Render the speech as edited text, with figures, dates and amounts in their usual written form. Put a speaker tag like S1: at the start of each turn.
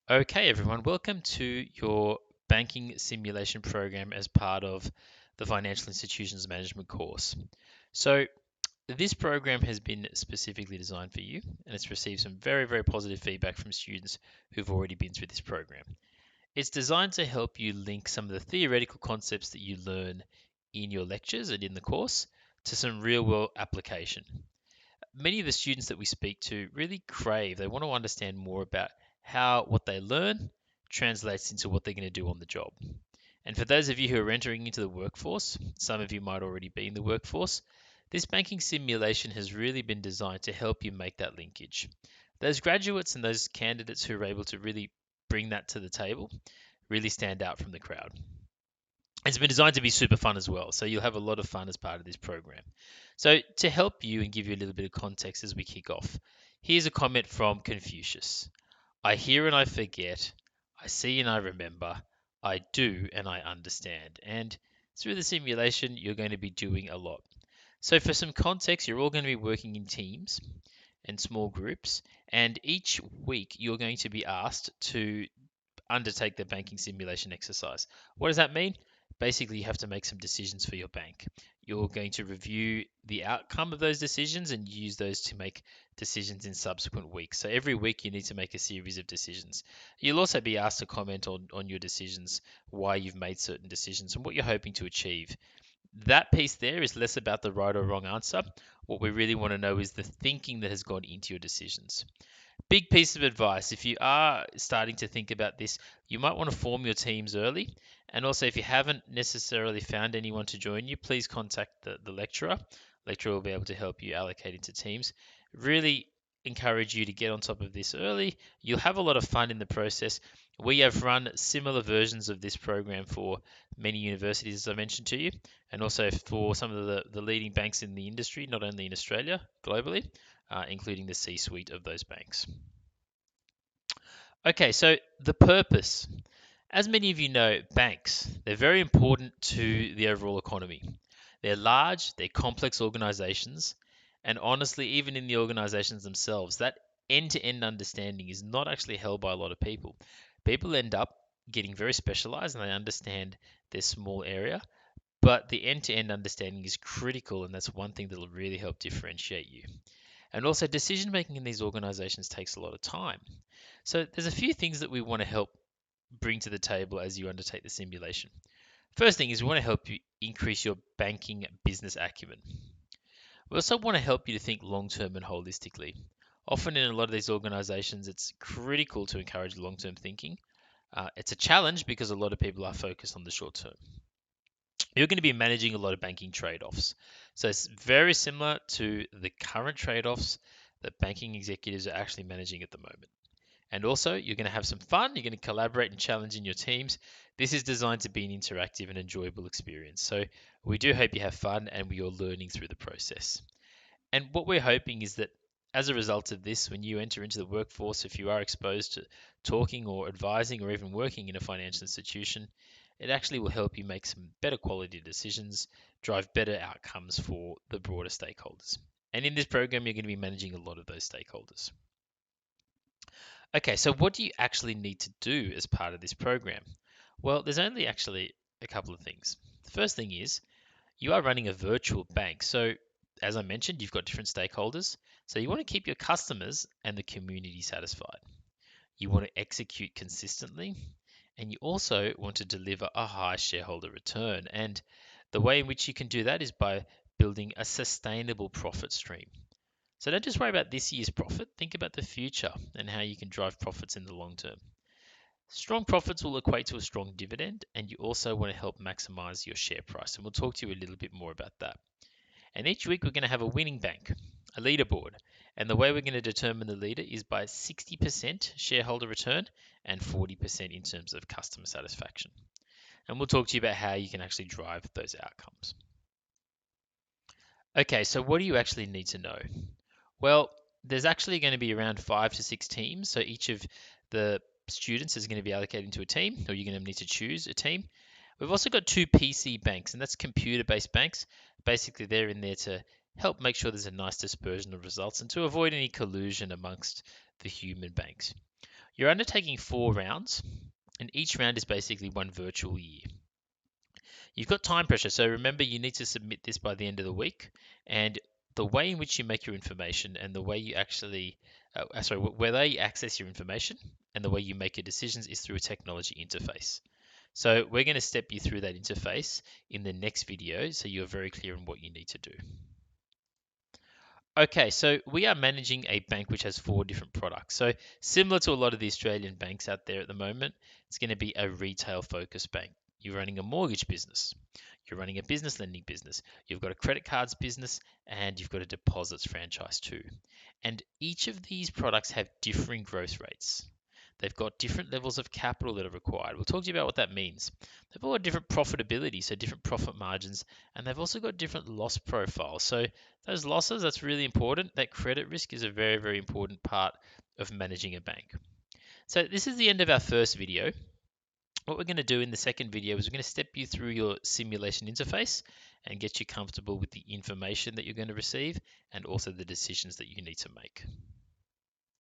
S1: Okay, everyone, welcome to your banking simulation program as part of the Financial Institutions Management course. So, this program has been specifically designed for you, and it's received some very positive feedback from students who've already been through this program. It's designed to help you link some of the theoretical concepts that you learn in your lectures and in the course to some real world application. Many of the students that we speak to really crave, they want to understand more about how what they learn translates into what they're going to do on the job. And for those of you who are entering into the workforce, some of you might already be in the workforce, this banking simulation has really been designed to help you make that linkage. Those graduates and those candidates who are able to really bring that to the table really stand out from the crowd. It's been designed to be super fun as well, so you'll have a lot of fun as part of this program. So, to help you and give you a little bit of context as we kick off, here's a comment from Confucius: I hear and I forget, I see and I remember, I do and I understand. And through the simulation, you're going to be doing a lot. So, for some context, you're all going to be working in teams and small groups, and each week you're going to be asked to undertake the banking simulation exercise. What does that mean? Basically, you have to make some decisions for your bank. You're going to review the outcome of those decisions and use those to make decisions in subsequent weeks. So every week you need to make a series of decisions. You'll also be asked to comment on your decisions, why you've made certain decisions, and what you're hoping to achieve. That piece there is less about the right or wrong answer. What we really want to know is the thinking that has gone into your decisions. Big piece of advice: if you are starting to think about this, you might want to form your teams early. And also, if you haven't necessarily found anyone to join you, please contact the lecturer. Lecturer will be able to help you allocate into teams. Really encourage you to get on top of this early. You'll have a lot of fun in the process. We have run similar versions of this program for many universities, as I mentioned to you, and also for some of the leading banks in the industry, not only in Australia, globally, including the C suite of those banks. Okay, so the purpose. As many of you know, banks, they're very important to the overall economy. They're large, they're complex organizations, and honestly, even in the organizations themselves, that end to end understanding is not actually held by a lot of people. People end up getting very specialized and they understand their small area, but the end to end understanding is critical, and that's one thing that will really help differentiate you. And also, decision making in these organizations takes a lot of time. So, there's a few things that we want to help bring to the table as you undertake the simulation. First thing is we want to help you increase your banking business acumen. We also want to help you to think long term and holistically. Often in a lot of these organizations, it's critical to encourage long term thinking. It's a challenge because a lot of people are focused on the short term. You're going to be managing a lot of banking trade offs. So it's very similar to the current trade offs that banking executives are actually managing at the moment. And also, you're going to have some fun. You're going to collaborate and challenge in your teams. This is designed to be an interactive and enjoyable experience. So we do hope you have fun and you're learning through the process. And what we're hoping is that as a result of this, when you enter into the workforce, if you are exposed to talking or advising or even working in a financial institution, it actually will help you make some better quality decisions, drive better outcomes for the broader stakeholders. And in this program, you're going to be managing a lot of those stakeholders. Okay, so what do you actually need to do as part of this program? Well, there's only actually a couple of things. The first thing is you are running a virtual bank. So, as I mentioned, you've got different stakeholders. So, you want to keep your customers and the community satisfied. You want to execute consistently, and you also want to deliver a high shareholder return. And the way in which you can do that is by building a sustainable profit stream. So don't just worry about this year's profit, think about the future and how you can drive profits in the long term. Strong profits will equate to a strong dividend, and you also want to help maximize your share price. And we'll talk to you a little bit more about that. And each week we're going to have a winning bank, a leaderboard. And the way we're going to determine the leader is by 60% shareholder return and 40% in terms of customer satisfaction. And we'll talk to you about how you can actually drive those outcomes. Okay, so what do you actually need to know? Well, there's actually going to be around 5 to 6 teams. So each of the students is going to be allocated into a team, or you're going to need to choose a team. We've also got two PC banks, and that's computer-based banks. Basically, they're in there to help make sure there's a nice dispersion of results and to avoid any collusion amongst the human banks. You're undertaking 4 rounds, and each round is basically one virtual year. You've got time pressure, so remember you need to submit this by the end of the week. And the way in which you make your information and the way you actually, where they access your information and the way you make your decisions is through a technology interface. So we're going to step you through that interface in the next video so you're very clear on what you need to do. Okay, so we are managing a bank which has 4 different products. So similar to a lot of the Australian banks out there at the moment, it's going to be a retail focused bank. You're running a mortgage business. You're running a business lending business. You've got a credit cards business and you've got a deposits franchise too. And each of these products have differing growth rates. They've got different levels of capital that are required. We'll talk to you about what that means. They've all got different profitability, so different profit margins, and they've also got different loss profiles. So those losses, that's really important. That credit risk is a very, very important part of managing a bank. So this is the end of our first video. What we're going to do in the second video is we're going to step you through your simulation interface and get you comfortable with the information that you're going to receive and also the decisions that you need to make.